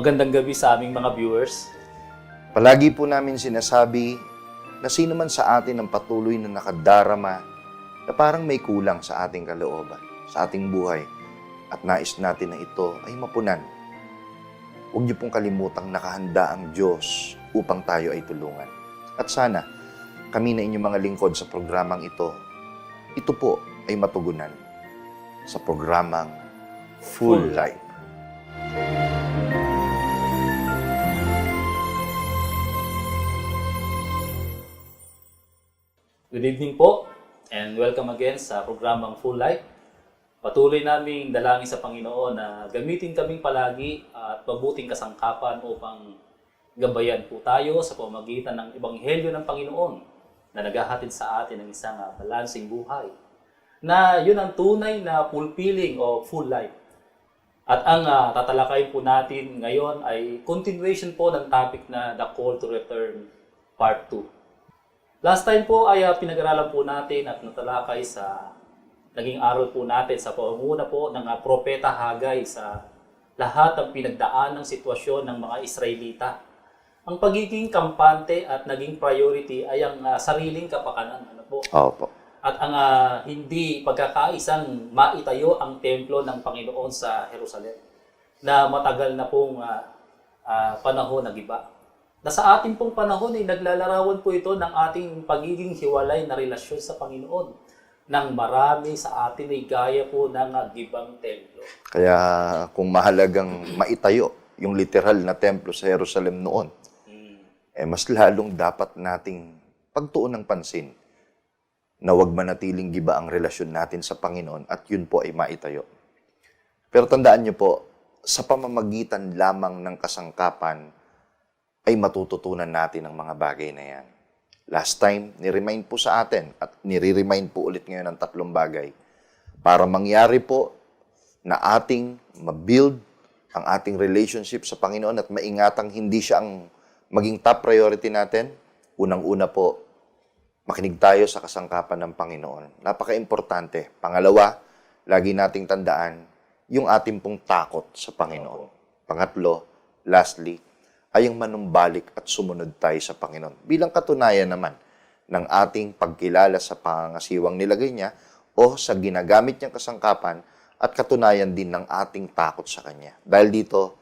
Magandang gabi sa aming mga viewers. Palagi po namin sinasabi na sino man sa atin ang patuloy na nakadarama na parang may kulang sa ating kalooban, sa ating buhay, at nais natin na ito ay mapunan. Huwag niyo pong kalimutang nakahanda ang Diyos upang tayo ay tulungan. At sana, kami na inyong mga lingkod sa programang ito po ay matugunan sa programang Full Life. Good evening po and welcome again sa programang Full Life. Patuloy naming dalangin sa Panginoon na gamitin kaming palagi at mabuting kasangkapan upang gabayan po tayo sa pamamagitan ng Ebanghelyo ng Panginoon na naghahatid sa atin ng isang balanseng buhay. Na yun ang tunay na fulfilling o full life. At ang tatalakayin po natin ngayon ay continuation po ng topic na The Call to Return Part 2. Last time po ay pinag-aralan po natin at natalakay sa naging aral po natin sa pamumuna po ng Propeta Hagay sa lahat ng pinagdaan ng sitwasyon ng mga Israelita. Ang pagiging kampante at naging priority ay ang sariling kapakanan. Ano po? Opo. At ang hindi pagkakaisang maitayo ang templo ng Panginoon sa Jerusalem na matagal na pong panahon nagiba. Na sa ating pong panahon ay naglalarawan po ito ng ating pagiging hiwalay na relasyon sa Panginoon nang marami sa atin ay gaya po ng gibang templo. Kaya kung mahalagang maitayo yung literal na templo sa Jerusalem noon, mas lalong dapat nating pagtuon ng pansin na huwag manatiling giba ang relasyon natin sa Panginoon at yun po ay maitayo. Pero tandaan niyo po, sa pamamagitan lamang ng kasangkapan, ay matututunan natin ang mga bagay na yan. Last time, ni-remind po sa atin at nire-remind po ulit ngayon ng 3 bagay para mangyari po na ating mabuild ang ating relationship sa Panginoon at maingatang hindi siya ang maging top priority natin. Unang-una po, makinig tayo sa kasangkapan ng Panginoon. Napaka-importante. Pangalawa, lagi nating tandaan yung ating pong takot sa Panginoon. Pangatlo, lastly, ay ang manumbalik at sumunod tayo sa Panginoon. Bilang katunayan naman ng ating pagkilala sa pangangasiwang nilagay niya o sa ginagamit niyang kasangkapan at katunayan din ng ating takot sa Kanya. Dahil dito,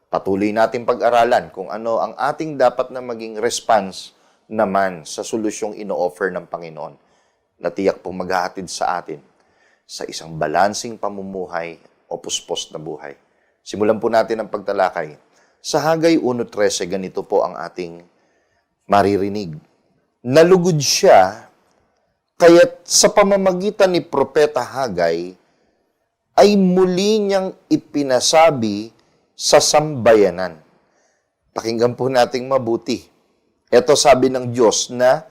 patuloy natin pag-aralan kung ano ang ating dapat na maging response naman sa solusyong ino-offer ng Panginoon na tiyak pong maghahatid sa atin sa isang balansing pamumuhay o puspos na buhay. Simulan po natin ang pagtalakay. Sa Hagay 1.13, ganito po ang ating maririnig. Nalugod siya, kaya't sa pamamagitan ni Propeta Hagay, ay muli niyang ipinasabi sa sambayanan. Pakinggan po nating mabuti. Ito sabi ng Diyos na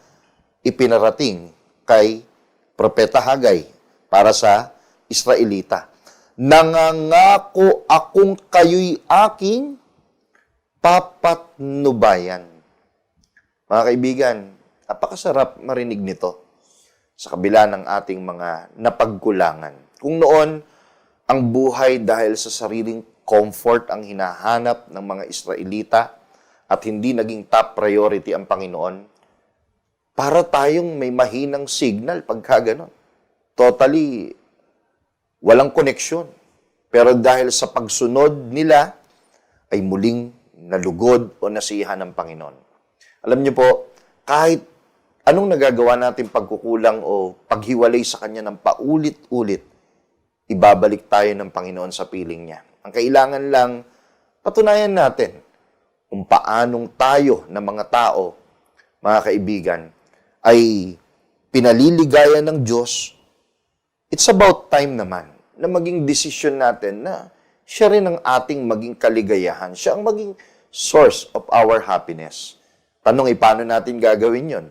ipinarating kay Propeta Hagay para sa Israelita. Nangangako akong kayo'y aking papatnubayan. Mga kaibigan, napakasarap marinig nito sa kabila ng ating mga napagkulangan. Kung noon, ang buhay dahil sa sariling comfort ang hinahanap ng mga Israelita at hindi naging top priority ang Panginoon, para tayong may mahinang signal pagka ganon. Totally, walang koneksyon. Pero dahil sa pagsunod nila, ay muling nalugod o nasiyahan ng Panginoon. Alam niyo po, kahit anong nagagawa natin pagkukulang o paghiwalay sa Kanya ng paulit-ulit, ibabalik tayo ng Panginoon sa piling niya. Ang kailangan lang, patunayan natin kung paanong tayo na mga tao, mga kaibigan, ay pinaliligayan ng Diyos. It's about time naman na maging desisyon natin na siya rin ang ating maging kaligayahan. Siya ang maging source of our happiness. Tanong, paano natin gagawin yon?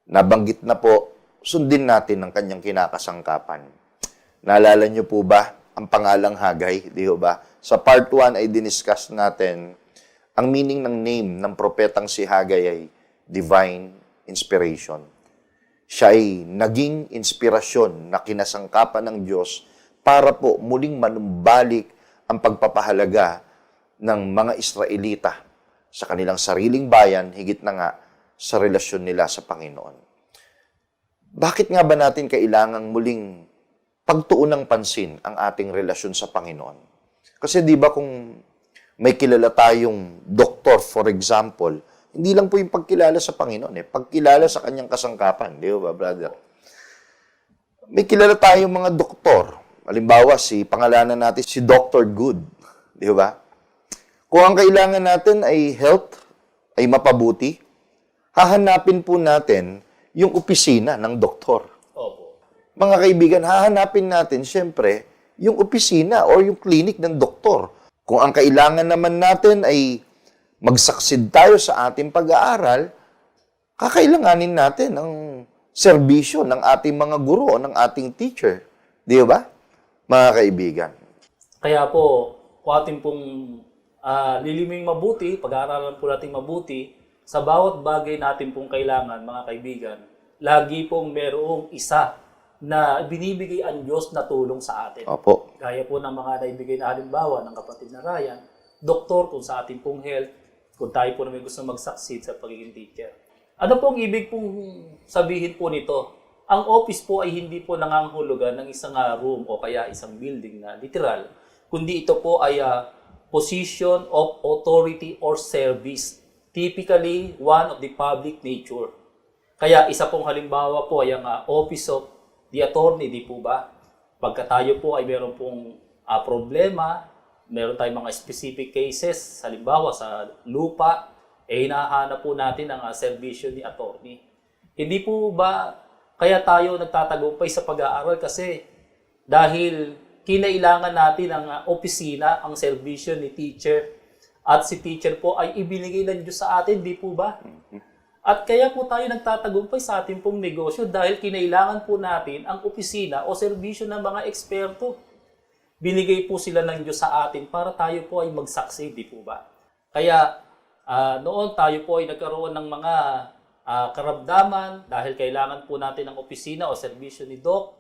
Nabanggit na po, sundin natin ang kanyang kinakasangkapan. Naalala niyo po ba ang pangalang Hagay? Di ba? Sa part 1 ay diniscuss natin ang meaning ng name ng propetang si Hagay ay divine inspiration. Siya ay naging inspirasyon na kinasangkapan ng Diyos para po muling manumbalik ang pagpapahalaga ng mga Israelita sa kanilang sariling bayan, higit na nga sa relasyon nila sa Panginoon. Bakit nga ba natin kailangang muling pagtuon ng pansin ang ating relasyon sa Panginoon? Kasi di ba kung may kilala tayong doktor, for example, hindi lang po yung pagkilala sa Panginoon, pagkilala sa kanyang kasangkapan. Di ba, brother? May kilala tayong mga doktor. Halimbawa, pangalanan natin si Dr. Good. Di ba? Kung ang kailangan natin ay health, ay mapabuti, hahanapin po natin yung opisina ng doktor. Opo. Mga kaibigan, hahanapin natin, siyempre, yung opisina or yung clinic ng doktor. Kung ang kailangan naman natin ay magsaksid tayo sa ating pag-aaral, kakailanganin natin ang serbisyo ng ating mga guro o ng ating teacher. Di ba? Mga kaibigan. Kaya po, kung ating pong liliming mabuti, pag-aaralan po natin mabuti, sa bawat bagay natin pong kailangan, mga kaibigan, lagi pong merong isa na binibigay ang Diyos na tulong sa atin. Opo. Gaya po ng mga naibigay na halimbawa ng kapatid na Ryan, doktor kung sa ating pong health, kung tayo po na may gusto mag-succeed sa pagiging teacher. Ano pong ibig pong sabihin po nito? Ang office po ay hindi po nangangahulugan ng isang room o kaya isang building na literal, kundi ito po ay position of authority or service, typically one of the public nature. Kaya isa pong halimbawa po ay ang office of the attorney, di po ba? Pagka tayo po ay meron pong problema, meron tayong mga specific cases, halimbawa sa lupa, hinahanap po natin ang serbisyo ni attorney. Hindi po ba kaya tayo nagtatagumpay sa pag-aaral? Kasi dahil kinailangan natin ang opisina, ang serbisyo ni teacher, at si teacher po ay ibinigay ng Diyos sa atin, di po ba? At kaya po tayo nagtatagumpay sa ating pong negosyo dahil kinailangan po natin ang opisina o serbisyo ng mga eksperto. Binigay po sila ng Diyos sa atin para tayo po ay mag-succeed, di po ba? Kaya noon tayo po ay nagkaroon ng mga karamdaman dahil kailangan po natin ang opisina o serbisyo ni Doc.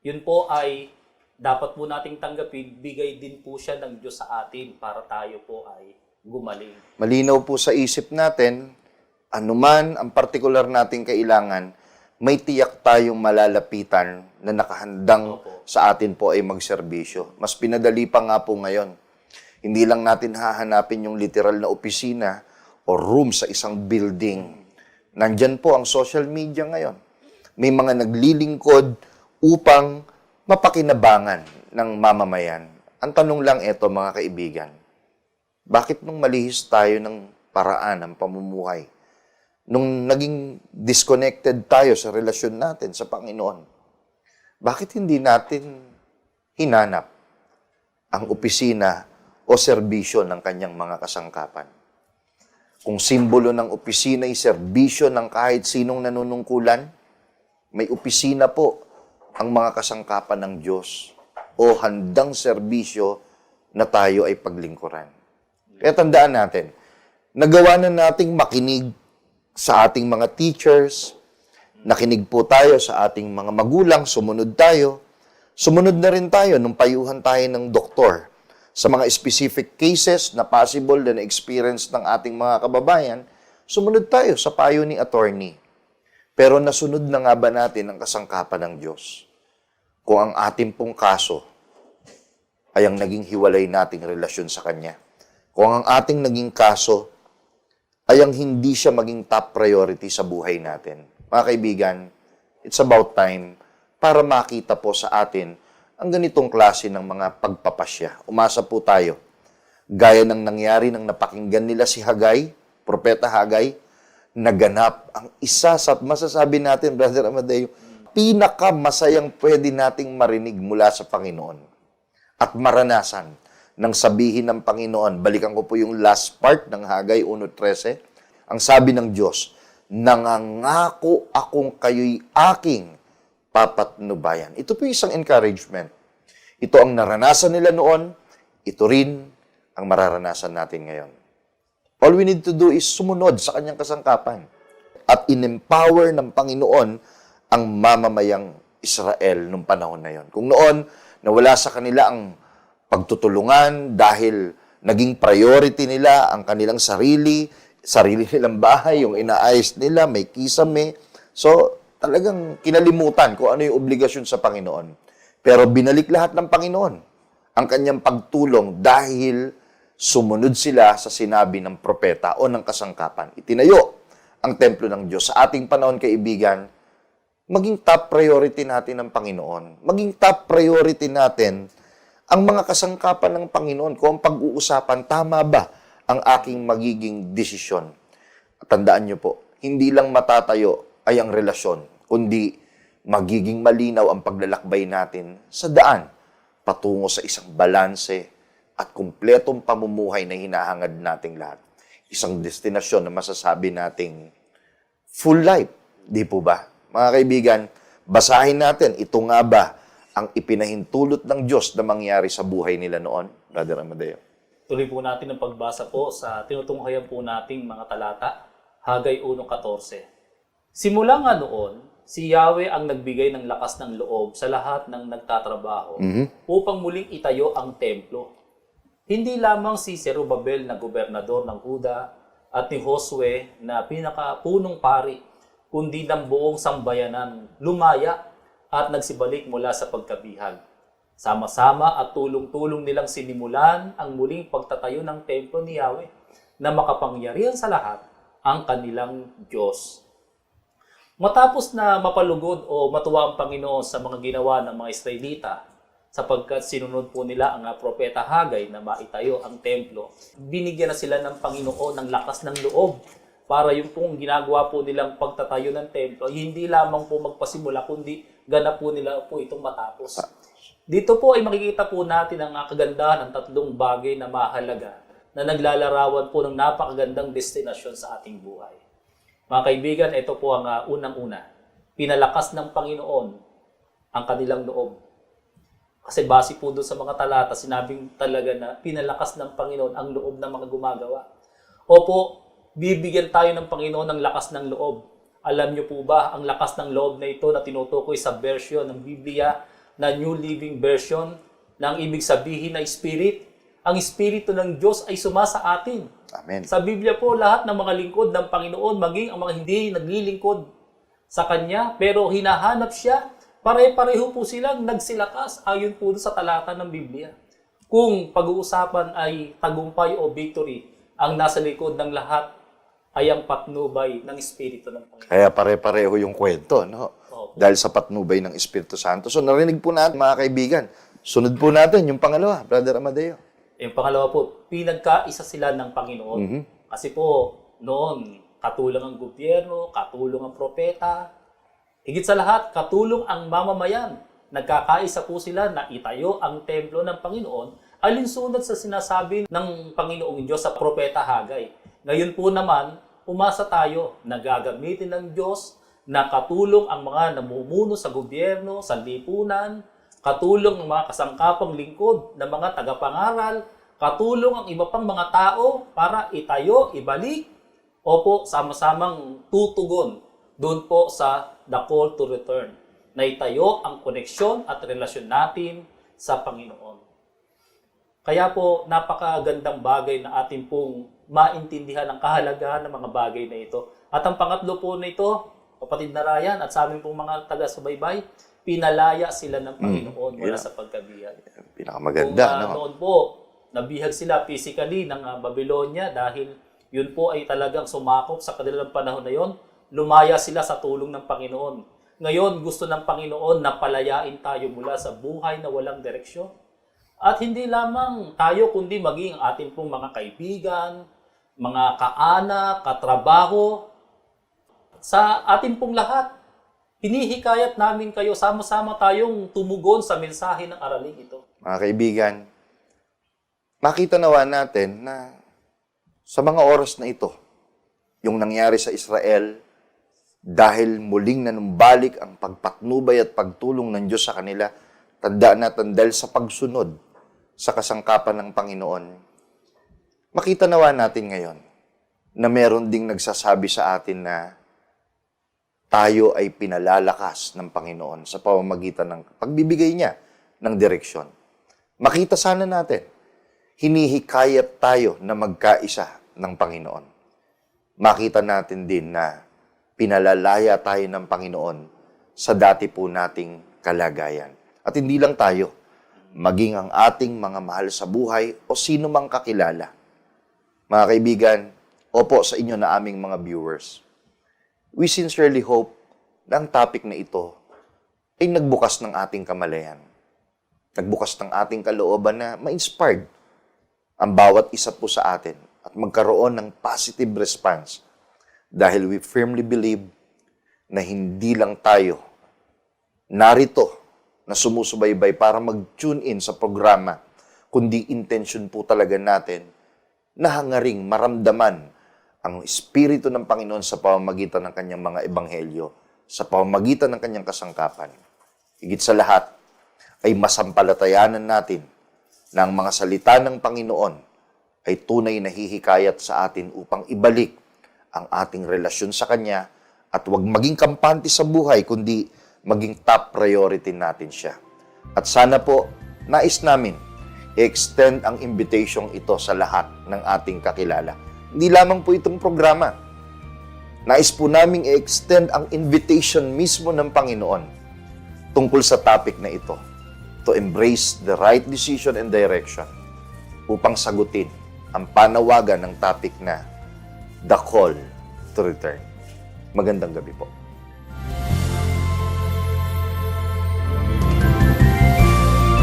Yun po ay dapat po nating tanggapin, bigay din po siya ng Diyos sa atin para tayo po ay gumaling. Malinaw po sa isip natin, anuman ang partikular nating kailangan, may tiyak tayong malalapitan na nakahandang sa atin po ay magserbisyo. Mas pinadali pa nga po ngayon. Hindi lang natin hahanapin yung literal na opisina o room sa isang building. Nandyan po ang social media ngayon. May mga naglilingkod upang mapakinabangan ng mamamayan. Ang tanong lang ito, mga kaibigan, bakit nung malihis tayo ng paraan ng pamumuhay, nung naging disconnected tayo sa relasyon natin sa Panginoon, bakit hindi natin hinanap ang opisina o serbisyo ng kanyang mga kasangkapan? Kung simbolo ng opisina ay serbisyo ng kahit sinong nanunungkulan, may opisina po ang mga kasangkapan ng Diyos o handang serbisyo na tayo ay paglingkuran. Kaya tandaan natin, nagawa na nating makinig sa ating mga teachers, nakinig po tayo sa ating mga magulang, sumunod tayo. Sumunod na rin tayo nung payuhan tayo ng doktor sa mga specific cases na possible na experience ng ating mga kababayan, sumunod tayo sa payo ni attorney. Pero nasunod na nga ba natin ang kasangkapan ng Diyos? Kung ang ating pong kaso ay ang naging hiwalay nating relasyon sa Kanya. Kung ang ating naging kaso ay ang hindi siya maging top priority sa buhay natin. Mga kaibigan, it's about time para makita po sa atin ang ganitong klase ng mga pagpapasya. Umasa po tayo. Gaya ng nangyari nang napakinggan nila si Hagay, Propeta Hagay, naganap ang isa sa, masasabi natin, Brother Amadeo, pinakamasayang pwede nating marinig mula sa Panginoon at maranasan nang sabihin ng Panginoon. Balikan ko po yung last part ng Hagay 1:13. Ang sabi ng Diyos, nangangako akong kayo'y aking papatnubayan. Ito po isang encouragement. Ito ang naranasan nila noon, ito rin ang mararanasan natin ngayon. All we need to do is sumunod sa kanyang kasangkapan at in-empower ng Panginoon ang mamamayang Israel nung panahon na yon. Kung noon, nawala sa kanila ang pagtutulungan dahil Naging priority nila ang kanilang sarili nilang bahay, yung inaayos nila, may kisame. So, talagang kinalimutan kung ano yung obligasyon sa Panginoon. Pero binalik lahat ng Panginoon ang kanyang pagtulong dahil sumunod sila sa sinabi ng propeta o ng kasangkapan. Itinayo ang templo ng Diyos. Sa ating panahon, kaibigan, maging top priority natin ang Panginoon. Maging top priority natin ang mga kasangkapan ng Panginoon. Kung ang pag-uusapan, tama ba ang aking magiging desisyon? Tandaan niyo po, hindi lang matatayo ay ang relasyon, kundi magiging malinaw ang paglalakbay natin sa daan patungo sa isang balanse at kumpletong pamumuhay na hinahangad nating lahat. Isang destinasyon na masasabi nating full life. Di po ba? Mga kaibigan, basahin natin, ito nga ba ang ipinahintulot ng Diyos na mangyari sa buhay nila noon? Brother Amadeo. Tuloy po natin ang pagbasa po sa tinutunghayan po nating mga talata, Hagay 1:14. Simula nga noon, si Yahweh ang nagbigay ng lakas ng loob sa lahat ng nagtatrabaho upang muling itayo ang templo. Hindi lamang si Zerubabel na gobernador ng Huda at ni Josue na pinakapunong pari, kundi ng buong sambayanan lumaya at nagsibalik mula sa pagkabihag. Sama-sama at tulong-tulong nilang sinimulan ang muling pagtatayo ng templo ni Yahweh na makapangyarihan sa lahat ang kanilang Diyos. Matapos na mapalugod o matuwa ang Panginoon sa mga ginawa ng mga Israelita, sapagkat sinunod po nila ang propeta Hagay na maitayo ang templo, binigyan na sila ng Panginoon ng lakas ng loob para yung pong ginagawa po nilang pagtatayo ng templo, hindi lamang po magpasimula, kundi ganap po nila po itong matapos. Dito po ay makikita po natin ang kagandahan ng tatlong bagay na mahalaga na naglalarawan po ng napakagandang destinasyon sa ating buhay. Mga kaibigan, ito po ang unang-una. Pinalakas ng Panginoon ang kanilang loob. Kasi base po doon sa mga talata, sinabing talaga na pinalakas ng Panginoon ang loob ng mga gumagawa. Opo, bibigyan tayo ng Panginoon ng lakas ng loob. Alam niyo po ba, ang lakas ng loob na ito na tinutukoy sa version ng Biblia na New Living Version, na ang ibig sabihin na Spirit, ang Espiritu ng Diyos ay sumasa atin. Amen. Sa Biblia po, lahat ng mga lingkod ng Panginoon, maging ang mga hindi naglilingkod sa Kanya, pero hinahanap siya, pare-pareho po silang nagsilakas ayon po sa talata ng Biblia. Kung pag-uusapan ay tagumpay o victory, ang nasa likod ng lahat ay ang patnubay ng Espiritu ng Panginoon. Kaya pare-pareho yung kwento, no? Opo. Dahil sa patnubay ng Espiritu Santo. So narinig po natin, mga kaibigan, sunod po natin yung pangalawa, Brother Amadeo. Yung pangalawa po, pinagkaisa sila ng Panginoon. Kasi po, noon, katulong ang gobyerno, katulong ang propeta, higit sa lahat, katulong ang mamamayan. Nagkakaisa po sila na itayo ang templo ng Panginoon alinsunod sa sinasabi ng Panginoong Diyos sa propeta Hagay. Ngayon po naman, umasa tayo na gagamitin ng Diyos na katulong ang mga namumuno sa gobyerno, sa lipunan, katulong ng mga kasangkapang lingkod ng mga tagapangaral, katulong ang iba pang mga tao para itayo, ibalik, o po sama-samang tutugon doon po sa the call to return, na itayo ang koneksyon at relasyon natin sa Panginoon. Kaya po, napakagandang bagay na atin pong maintindihan ang kahalagahan ng mga bagay na ito. At ang pangatlo po na ito, kapatid na Ryan, at sa amin pong mga taga-subaybay, pinalaya sila ng Panginoon mula sa pagkabihag. Pinakamaganda, Kung no? noon po, nabihag sila physically ng Babylonia dahil yun po ay talagang sumakop sa kanilang panahon na yon, lumaya sila sa tulong ng Panginoon. Ngayon, gusto ng Panginoon na palayain tayo mula sa buhay na walang direksyon. At hindi lamang tayo, kundi maging ating pong mga kaibigan, mga kaanak, katrabaho, sa ating pong lahat. Hinihikayat namin kayo, sama-sama tayong tumugon sa mensahe ng araling ito. Mga kaibigan, makita nawa natin na sa mga oras na ito, yung nangyari sa Israel, dahil muling nanumbalik ang pagpatnubay at pagtulong ng Diyos sa kanila, tandaan natin dahil sa pagsunod sa kasangkapan ng Panginoon, makita nawa natin ngayon na meron ding nagsasabi sa atin na tayo ay pinalalakas ng Panginoon sa pamamagitan ng pagbibigay niya ng direksyon. Makita sana natin hinihikayat tayo na magkaisa ng Panginoon. Makita natin din na pinalalaya tayo ng Panginoon sa dati po nating kalagayan. At hindi lang tayo, maging ang ating mga mahal sa buhay o sino mang kakilala. Mga kaibigan, opo sa inyo na aming mga viewers, we sincerely hope na ang topic na ito ay nagbukas ng ating kamalayan. Nagbukas ng ating kalooban na ma-inspired ang bawat isa po sa atin at magkaroon ng positive response dahil we firmly believe na hindi lang tayo narito na sumusubaybay para mag-tune in sa programa, kundi intention po talaga natin na hangaring maramdaman ang Espiritu ng Panginoon sa pamamagitan ng kanyang mga ebanghelyo, sa pamamagitan ng kanyang kasangkapan. Higit sa lahat, ay masampalatayanan natin na ang mga salita ng Panginoon ay tunay na hihikayat sa atin upang ibalik ang ating relasyon sa Kanya at huwag maging kampante sa buhay, kundi maging top priority natin siya. At sana po, nais namin i-extend ang invitation ito sa lahat ng ating kakilala. Hindi lamang po itong programa. Nais po namin i-extend ang invitation mismo ng Panginoon tungkol sa topic na ito, to embrace the right decision and direction upang sagutin ang panawagan ng topic na the call to return. Magandang gabi po.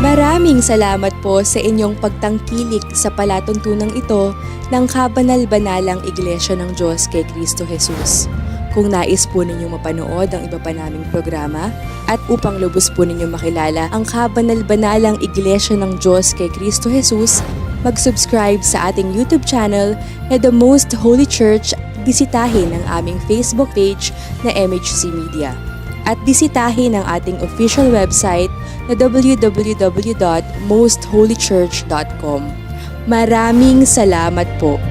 Maraming salamat po sa inyong pagtangkilik sa palatuntunang ito ng kabanal-banalang Iglesia ng Diyos kay Kristo Jesus. Kung nais po ninyong mapanood ang iba pa naming programa at upang lubos po ninyong makilala ang kabanal-banalang Iglesia ng Diyos kay Kristo Jesus, mag-subscribe sa ating YouTube channel na The Most Holy Church. Bisitahin ang aming Facebook page na MHC Media. At bisitahin ang ating official website na www.mostholychurch.com. Maraming salamat po.